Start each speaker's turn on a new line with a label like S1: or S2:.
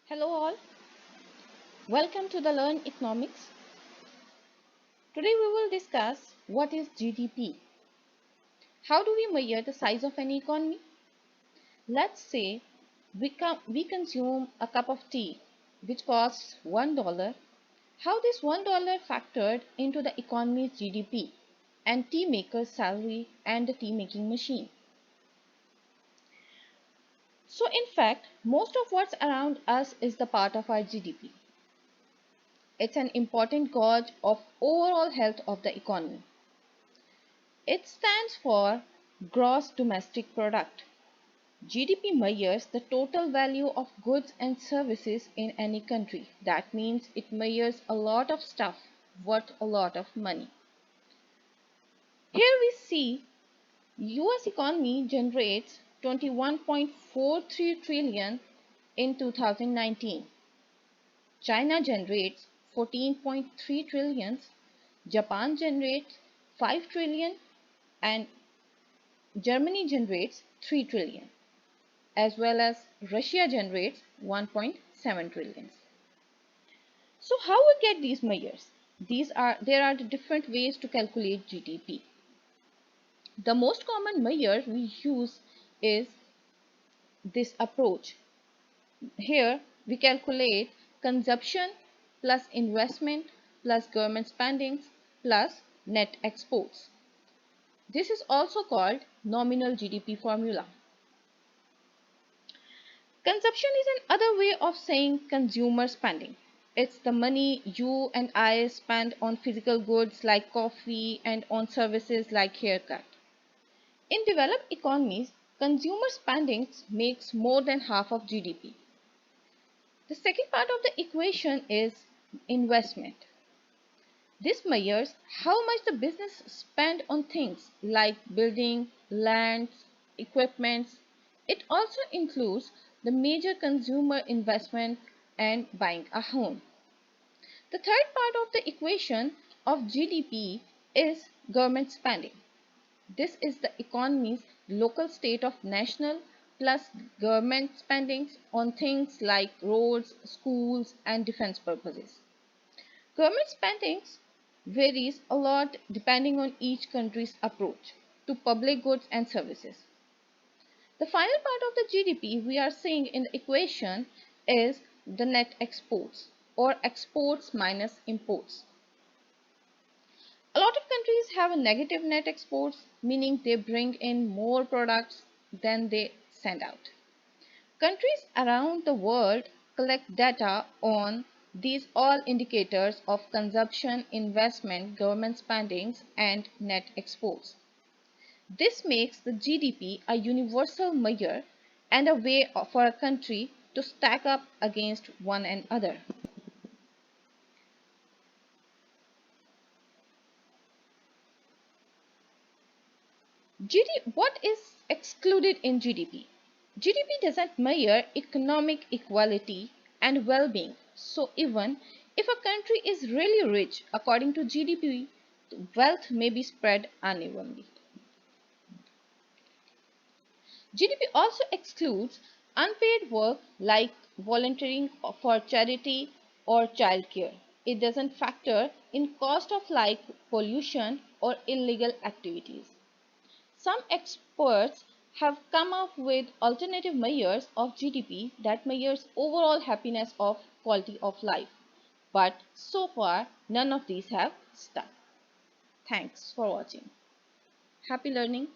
S1: Hello all, welcome to the Learn Economics. Today we will discuss what is GDP. How do we measure the size of an economy? Let's say we consume a cup of tea which costs $1. How this $1 factored into the economy's GDP and tea maker's salary and the tea making machine. So in fact, most of what's around us is the part of our GDP. It's an important gauge of overall health of the economy. It stands for Gross Domestic Product. GDP measures the total value of goods and services in any country. That means it measures a lot of stuff worth a lot of money. Here we see US economy generates 21.43 trillion in 2019. China generates 14.3 trillion, Japan generates 5 trillion and Germany generates 3 trillion, as well as Russia generates 1.7 trillion. So how we get these measures? There are the different ways to calculate GDP. The most common measure we use is this approach. Here we calculate consumption plus investment plus government spendings plus net exports. This is also called Nominal GDP Formula. Consumption is another way of saying consumer spending. It's the money you and I spend on physical goods like coffee and on services like haircut. In developed economies, consumer spending makes more than half of GDP. The second part of the equation is investment. This measures how much the business spend on things like building, lands, equipments. It also includes the major consumer investment and buying a home. The third part of the equation of GDP is government spending. This is the economy's local state of national plus government spendings on things like roads, schools, and defense purposes. Government spendings varies a lot depending on each country's approach to public goods and services. The final part of the GDP we are seeing in the equation is the net exports or exports minus imports. A lot of countries have a negative net exports, meaning they bring in more products than they send out. Countries around the world collect data on these all indicators of consumption, investment, government spendings, and net exports. This makes the GDP a universal measure and a way for a country to stack up against one another. What is excluded in GDP? GDP doesn't measure economic equality and well-being. So even if a country is really rich, according to GDP, wealth may be spread unevenly. GDP also excludes unpaid work like volunteering for charity or childcare. It doesn't factor in cost of like pollution or illegal activities. Some experts have come up with alternative measures of GDP that measures overall happiness of quality of life. But so far, none of these have stuck. Thanks for watching. Happy learning.